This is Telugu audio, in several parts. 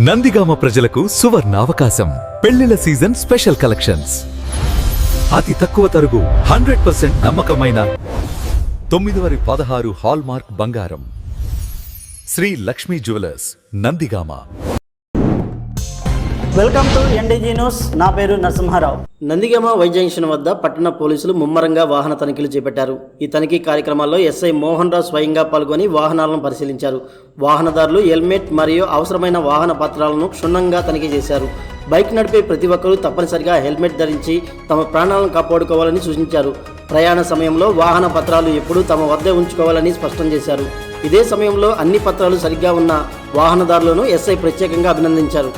నందిగామ ప్రజలకు సువర్ణావకాశం. పెళ్లిల సీజన్ స్పెషల్ కలెక్షన్స్. అతి తక్కువ తరుగు 100% నమ్మకమైన 9/16 హాల్మార్క్ బంగారం. Shri Lakshmi jewellers, Nandigama. Welcome to NDG news. నా పేరు నరసింహారావు. నందిగామ వై జంక్షన్ వద్ద పట్టణ పోలీసులు ముమ్మరంగా వాహన తనిఖీలు చేపట్టారు. ఈ తనిఖీ కార్యక్రమాల్లో ఎస్ఐ మోహన్ రావు స్వయంగా పాల్గొని వాహనాలను పరిశీలించారు. వాహనదారులు హెల్మెట్ మరియు అవసరమైన వాహన పత్రాలను క్షుణ్ణంగా తనిఖీ చేశారు. బైక్ నడిపే ప్రతి ఒక్కరూ తప్పనిసరిగా హెల్మెట్ ధరించి తమ ప్రాణాలను కాపాడుకోవాలని సూచించారు. ప్రయాణ సమయంలో వాహన పత్రాలు ఎప్పుడూ తమ వద్ద ఉంచుకోవాలని స్పష్టం చేశారు. ఇదే సమయంలో అన్ని పత్రాలు సరిగ్గా ఉన్న వాహనదారులను ఎస్ఐ ప్రత్యేకంగా అభినందించారు.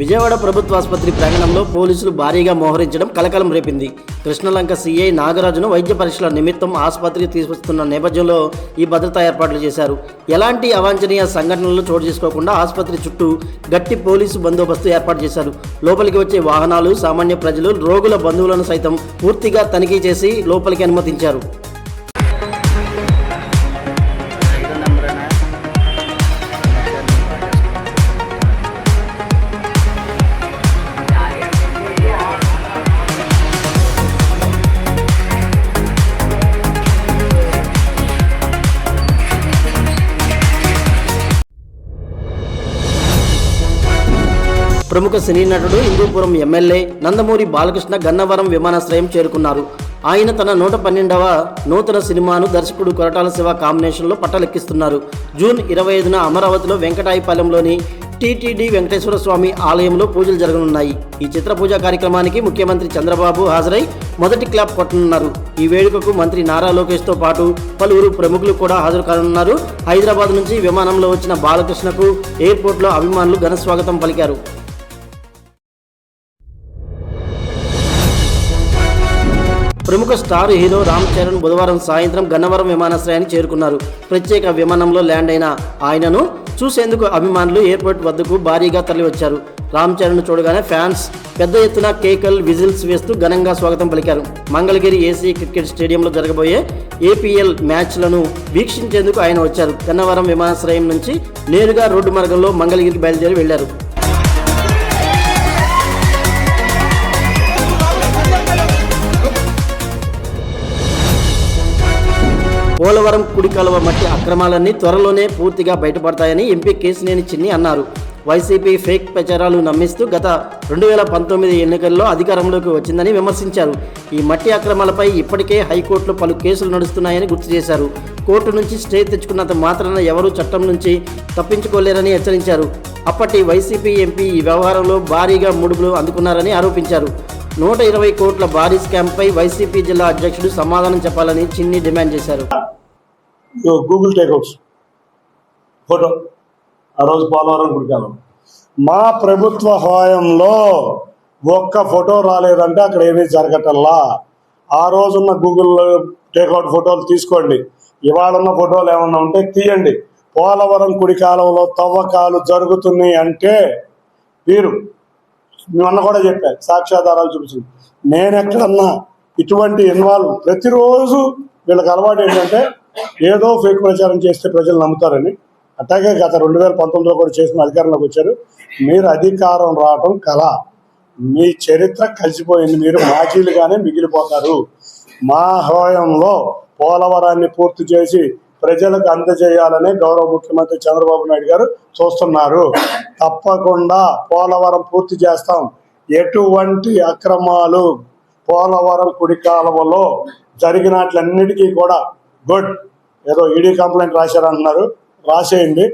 విజయవాడ ప్రభుత్వ ఆసుపత్రి ప్రాంగణంలో పోలీసులు భారీగా మోహరించడం కలకలం రేపింది. కృష్ణలంక సీఐ నాగరాజును వైద్య పరీక్షల నిమిత్తం ఆసుపత్రికి తీసుకొస్తున్న నేపథ్యంలో ఈ భద్రతా ఏర్పాట్లు చేశారు. ఎలాంటి అవాంఛనీయ సంఘటనలు చోటు చేసుకోకుండా ఆసుపత్రి చుట్టూ గట్టి పోలీసు బందోబస్తు ఏర్పాటు చేశారు. లోపలికి వచ్చే వాహనాలు, సామాన్య ప్రజలు, రోగుల బంధువులను సైతం పూర్తిగా తనిఖీ చేసి లోపలికి అనుమతించారు. ప్రముఖ సినీ నటుడు, హిందూపురం ఎమ్మెల్యే నందమూరి బాలకృష్ణ గన్నవరం విమానాశ్రయం చేరుకున్నారు. ఆయన తన 112వ నూతన సినిమాను దర్శకుడు కొరటాల శివ కాంబినేషన్లో పట్టలెక్కిస్తున్నారు. జూన్ 25న అమరావతిలో వెంకటాయపాలెంలోని టీటీడీ వెంకటేశ్వర స్వామి ఆలయంలో పూజలు జరగనున్నాయి. ఈ చిత్ర పూజా కార్యక్రమానికి ముఖ్యమంత్రి చంద్రబాబు హాజరై మొదటి క్లాప్ కొట్టనున్నారు. ఈ వేడుకకు మంత్రి నారా లోకేష్తో పాటు పలువురు ప్రముఖులు కూడా హాజరు కానున్నారు. హైదరాబాద్ నుంచి విమానంలో వచ్చిన బాలకృష్ణకు ఎయిర్పోర్ట్లో అభిమానులు ఘన స్వాగతం పలికారు. ప్రముఖ స్టార్ హీరో రామ్ చరణ్ బుధవారం సాయంత్రం గన్నవరం విమానాశ్రయానికి చేరుకున్నారు. ప్రత్యేక విమానంలో ల్యాండ్ అయిన ఆయనను చూసేందుకు అభిమానులు ఎయిర్పోర్ట్ వద్దకు భారీగా తరలివచ్చారు. రామ్ చరణ్ చూడగానే ఫ్యాన్స్ పెద్ద ఎత్తున కేకల్, విజిల్స్ వేస్తూ ఘనంగా స్వాగతం పలికారు. మంగళగిరి ఏసీ క్రికెట్ స్టేడియంలో జరగబోయే ఏపీఎల్ మ్యాచ్లను వీక్షించేందుకు ఆయన వచ్చారు. గన్నవరం విమానాశ్రయం నుంచి నేరుగా రోడ్డు మార్గంలో మంగళగిరికి బయలుదేరి వెళ్లారు. పోలవరం కుడి కాలువ మట్టి అక్రమాలన్నీ త్వరలోనే పూర్తిగా బయటపడతాయని ఎంపీ కేశినేని చిన్ని అన్నారు. వైసీపీ ఫేక్ ప్రచారాలు నమ్మిస్తూ గత 2019 ఎన్నికల్లో అధికారంలోకి వచ్చిందని విమర్శించారు. ఈ మట్టి అక్రమాలపై ఇప్పటికే హైకోర్టులో పలు కేసులు నడుస్తున్నాయని గుర్తు చేశారు. కోర్టు నుంచి స్టే తెచ్చుకున్నంత మాత్రాన ఎవరూ చట్టం నుంచి తప్పించుకోలేరని హెచ్చరించారు. అప్పటి వైసీపీ ఎంపీ ఈ వ్యవహారంలో భారీగా ముడుపులు అందుకున్నారని ఆరోపించారు. 120 కోట్ల భారీ స్కామ్పై వైసీపీ జిల్లా అధ్యక్షుడు సమాధానం చెప్పాలని చిన్ని డిమాండ్ చేశారు. గూగుల్ టేక్అవుట్స్ ఫోటో ఆ రోజు పోలవరం గుడికాలం మా ప్రభుత్వ హయాంలో ఒక్క ఫోటో రాలేదంటే అక్కడ ఏమీ జరగటల్లా. ఆ రోజున్న గూగుల్ టేక్అవుట్ ఫోటోలు తీసుకోండి, ఇవాళ ఉన్న ఫోటోలు ఏమన్నా ఉంటే తీయండి. పోలవరం కుడి కాలంలో తవ్వకాలు జరుగుతున్నాయి అంటే వీరు మొన్న కూడా చెప్పారు, సాక్ష్యాధారాలు చూపించింది. నేను ఎక్కడన్నా ఇటువంటి ఇన్వాల్వ్ ప్రతిరోజు వీళ్ళకి అలవాటు ఏంటంటే ఏదో ఫేక్ ప్రచారం చేస్తే ప్రజలు నమ్ముతారని. అట్లాగే గత 2019లో కూడా చేసిన అధికారంలోకి వచ్చారు. మీరు అధికారం రావటం కళ, మీ చరిత్ర కలిసిపోయింది, మీరు మాజీలుగానే మిగిలిపోతారు. మా హయాంలో పోలవరాన్ని పూర్తి చేసి ప్రజలకు అందజేయాలని గౌరవ ముఖ్యమంత్రి చంద్రబాబు నాయుడు గారు చూస్తున్నారు. తప్పకుండా పోలవరం పూర్తి చేస్తాం. ఎటువంటి అక్రమాలు పోలవరం కుడి కాలువలో జరిగినట్లన్నిటికీ కూడా గుడ్. ఏదో ఈడీ కంప్లైంట్ రాశారంటున్నారు, రాసేయండి,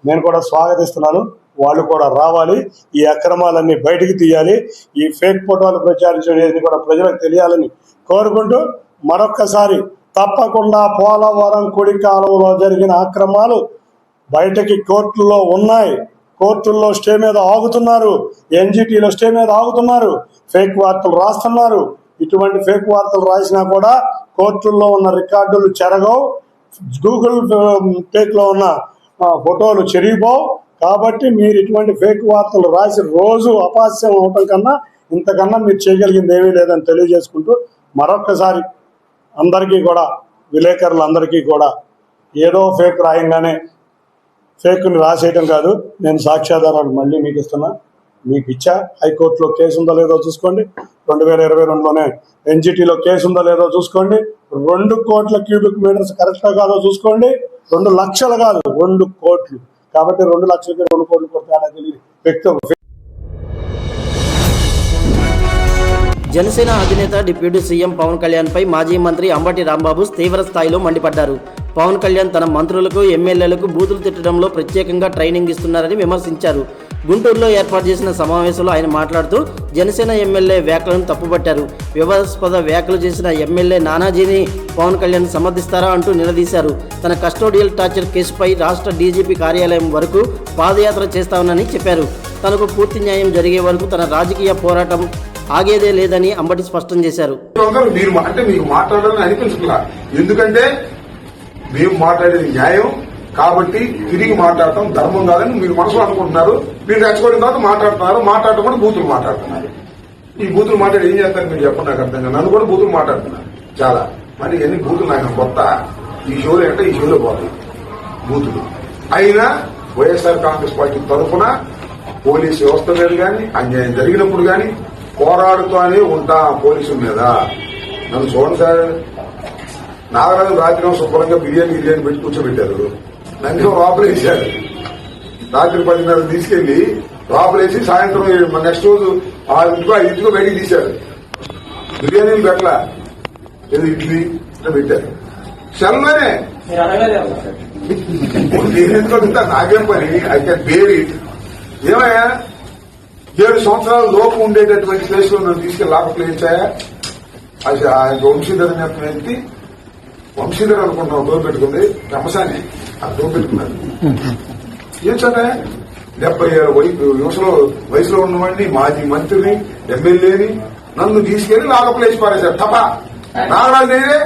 నేను కూడా స్వాగతిస్తున్నాను. వాళ్ళు కూడా రావాలి, ఈ అక్రమాలన్నీ బయటికి తీయాలి, ఈ ఫేక్ ఫోటోలు ప్రచారించేది కూడా ప్రజలకు తెలియాలని కోరుకుంటూ మరొక్కసారి తప్పకుండా పోలవరం కుడి కాలువలో జరిగిన అక్రమాలు బయటకి కోర్టులో ఉన్నాయి. కోర్టుల్లో స్టే మీద ఆగుతున్నారు, ఎన్జిటీలో స్టే మీద ఆగుతున్నారు, ఫేక్ వార్తలు రాస్తున్నారు. ఇటువంటి ఫేక్ వార్తలు రాసినా కూడా కోర్టుల్లో ఉన్న రికార్డులు చెరగవు, గూగుల్ టేక్లో ఉన్న ఫోటోలు చెరిగిపోవు. కాబట్టి మీరు ఇటువంటి ఫేక్ వార్తలు రాసి రోజు అపహాస్యం అవటం కన్నా ఇంతకన్నా మీరు చేయగలిగింది ఏమీ లేదని తెలియజేసుకుంటూ మరొక్కసారి అందరికీ కూడా, విలేకరులందరికీ కూడా, ఏదో ఫేక్ రాయంగానే ఫేక్ని రాసేయటం కాదు. నేను సాక్ష్యాధారాలు మళ్ళీ మీకు ఇస్తున్నా, మీకు ఇచ్చా. హైకోర్టులో కేసు ఉందో లేదో చూసుకోండి, 2022లోనే ఎన్జిటీలో కేసు ఉందో లేదో చూసుకోండి, 2 కోట్ల క్యూబిక్ మీటర్స్ కరెక్టా కాదో చూసుకోండి. 2 లక్షలు కాదు, 2 కోట్లు. కాబట్టి 2 లక్షలకి 2 కోట్లు కొట్టాడా తెలియదు వ్యక్తి. జనసేన అధినేత డిప్యూటీ సీఎం పవన్ కళ్యాణ్ పై మాజీ మంత్రి అంబటి రాంబాబు తీవ్ర స్థాయిలో మండిపడ్డారు. పవన్ కళ్యాణ్ తన మంత్రులకు, ఎమ్మెల్యేలకు బూతులు తిట్టడంలో ప్రత్యేకంగా ట్రైనింగ్ ఇస్తున్నారని విమర్శించారు. గుంటూరులో ఏర్పాటు చేసిన సమావేశంలో ఆయన మాట్లాడుతూ జనసేన ఎమ్మెల్యే వ్యాఖ్యలను తప్పుపట్టారు. వివాదాస్పద వ్యాఖ్యలు చేసిన ఎమ్మెల్యే నానాజీని పవన్ కళ్యాణ్ సమర్థిస్తారా అంటూ నిలదీశారు. తన కస్టోడియల్ టార్చర్ కేసుపై రాష్ట్ర డీజీపీ కార్యాలయం వరకు పాదయాత్ర చేస్తామని చెప్పారు. తనకు పూర్తి న్యాయం జరిగే వరకు తన రాజకీయ పోరాటం ఆగేదే లేదని అంబటి స్పష్టం చేశారు. మీరు అంటే మీకు మాట్లాడాలని అనిపించట్లా, ఎందుకంటే మేము మాట్లాడేది న్యాయం కాబట్టి తిరిగి మాట్లాడటం ధర్మం కాదని మీరు మనసులో అనుకుంటున్నారు. మీరు రెచ్చగొడిన తర్వాత మాట్లాడటం కూడా బూతులు మాట్లాడుతున్నారు. ఈ బూతులు మాట్లాడి ఏం చేస్తారు మీరు చెప్పండి, నాకు అర్థం కాదు. నన్ను కూడా బూతులు మాట్లాడుతున్నారు చాలా. మరి ఎన్ని బూతులు నాకు కొత్త, ఈ షోలో అంటే ఈ షోలో పోతాయి బూతులు. అయినా వైఎస్ఆర్ కాంగ్రెస్ పార్టీ తరఫున పోలీసు వ్యవస్థ మీద కానీ, అన్యాయం జరిగినప్పుడు కానీ పోరాడుతూనే ఉంటా. పోలీసుల మీద నన్ను చూడండి సార్, నాగరాజు రాత్రి శుభ్రంగా బిర్యానీ పెట్టి కూర్చోబెట్టారు. నన్ను లోపలేసారు. రాత్రి 10:30 తీసుకెళ్లి లోపలేసి సాయంత్రం నెక్స్ట్ రోజు 6-5 బయటికి తీశారు. బిర్యానీలు పెట్టలా, ఏదో ఇడ్లీ పెట్టారు. సెల్లోనే ఎందుకంటే నాకేం పని అయితే పేరు ఏమయ్యా 7 సంవత్సరాల లోపు ఉండేటటువంటి ప్లేస్ లో నన్ను తీసుకెళ్లి లాపలేచాయా? అది ఆయన వంశీధర్ వ్యక్తి, వంశీధర్ అనుకుంటున్నాం డోర్ పెట్టుకుంది, రమసాని ఆ డోర్ పెట్టుకున్నారు. ఏం చదివా 70 వయసులో ఉన్నవాడిని, మాజీ మంత్రిని, ఎమ్మెల్యేని నన్ను తీసుకెళ్లి లాకప్లేసి పారేశారు. తప్ప నాగరాజు నేనే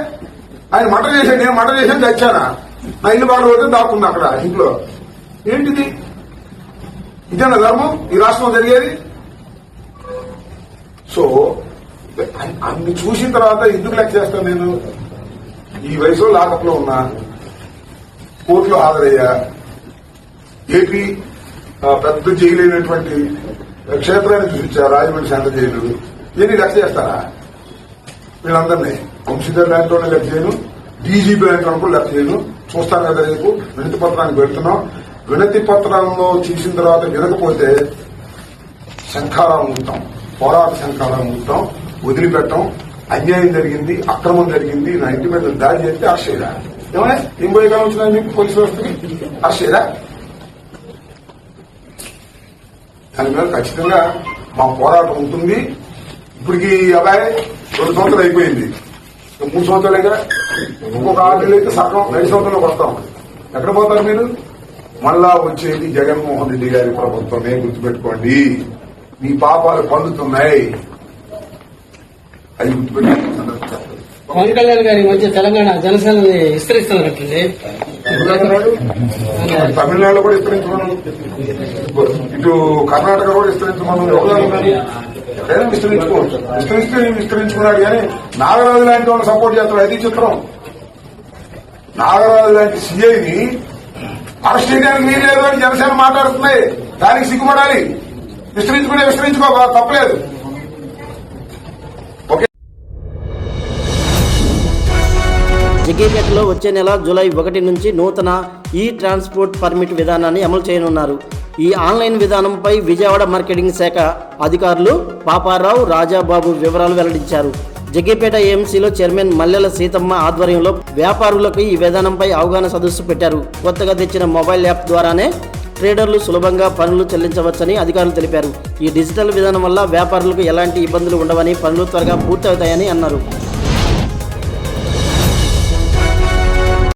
ఆయన మట చేశాడు, నేను మట చేశాను తెచ్చానా? నా ఇల్లు బాగా పోతే దాక్కున్నా అక్కడ ఇంట్లో. ఏంటిది? ఇదేనా ధర్మం ఈ రాష్ట్రంలో జరిగేది? సో అన్ని చూసిన తర్వాత ఎందుకు లెక్క చేస్తాను నేను? ఈ వయసులో లాకప్ లో ఉన్నా, కోర్టులో హాజరయ్యా, ఏపీ పెద్ద జైలైనటువంటి క్షేత్రాన్ని చూపించా, రాజమండ్రి సెంటర్ జైలు. ఇవన్నీ లెక్క చేస్తారా? వీళ్ళందరినీ వంశీధర్ లాంటి వాళ్ళని లెక్క చేయను, డీజీపీ లాంటి వాళ్ళని కూడా లెక్క చేయను. చూస్తాను కదా, రేపు వినతి పత్రాన్ని పెడుతున్నాం. వినతి పత్రాల్లో చూసిన తర్వాత వినకపోతే శంఖారావం ఉంటాం, పోరాట శంఖారావం ఉంటాం, వదిలిపెట్టం. అన్యాయం జరిగింది, అక్రమం జరిగింది, నా ఇంటి మీద దాడి చేస్తే అరెస్ట్ చేయరా? ఏమైనా 80 కాలం వచ్చినా మీకు పోలీసు వ్యవస్థకి అరెస్ట్ చేయరా? దాని మీద ఖచ్చితంగా మా పోరాటం ఉంటుంది. ఇప్పటికి అబ్బాయి 2 సంవత్సరాలు అయిపోయింది, 3 సంవత్సరాలుగా. ఇంకొక 6 నెలలు అయితే సగం 5 సంవత్సరాలకు వస్తాం. ఎక్కడ పోతారు మీరు? మళ్ళా వచ్చేది జగన్మోహన్ రెడ్డి గారి ప్రభుత్వమే, గుర్తుపెట్టుకోండి. మీ పాపాలు పండుతున్నాయి, అది గుర్తుపెట్టుకోండి. పవన్ కళ్యాణ్ గారి మధ్య తెలంగాణ జనసేన విస్తరిస్తున్నట్టుంది. తమిళనాడులో కూడా విస్తరించమను, ఇటు కర్ణాటక కూడా విస్తరించమను. ఎవరైనా విస్తరించుకోవచ్చు, విస్తరించుకున్నాడు. కానీ నాగరాజు లాంటి వాళ్ళు సపోర్ట్ చేస్తాడు, అది చిత్రం. నాగరాజు లాంటి సీఐని అరెస్ట్ చేయడానికి వీలు లేదు అని జనసేన మాట్లాడుతున్నాయి. దానికి సిగ్గుపడాలి. విస్తరించుకో, తప్పలేదు. జగ్గేపేటలో వచ్చే నెల జూలై 1 నుంచి నూతన ఈ ట్రాన్స్పోర్ట్ పర్మిట్ విధానాన్ని అమలు చేయనున్నారు. ఈ ఆన్లైన్ విధానంపై విజయవాడ మార్కెటింగ్ శాఖ అధికారులు పాపారావు, రాజాబాబు వివరాలు వెల్లడించారు. జగ్గేపేట ఏఎంసీలో చైర్మన్ మల్లెల సీతమ్మ ఆధ్వర్యంలో వ్యాపారులకు ఈ విధానంపై అవగాహన సదస్సు పెట్టారు. కొత్తగా తెచ్చిన మొబైల్ యాప్ ద్వారానే ట్రేడర్లు సులభంగా పనులు చెల్లించవచ్చని అధికారులు తెలిపారు. ఈ డిజిటల్ విధానం వల్ల వ్యాపారులకు ఎలాంటి ఇబ్బందులు ఉండవని, పనులు త్వరగా పూర్తవుతాయని అన్నారు.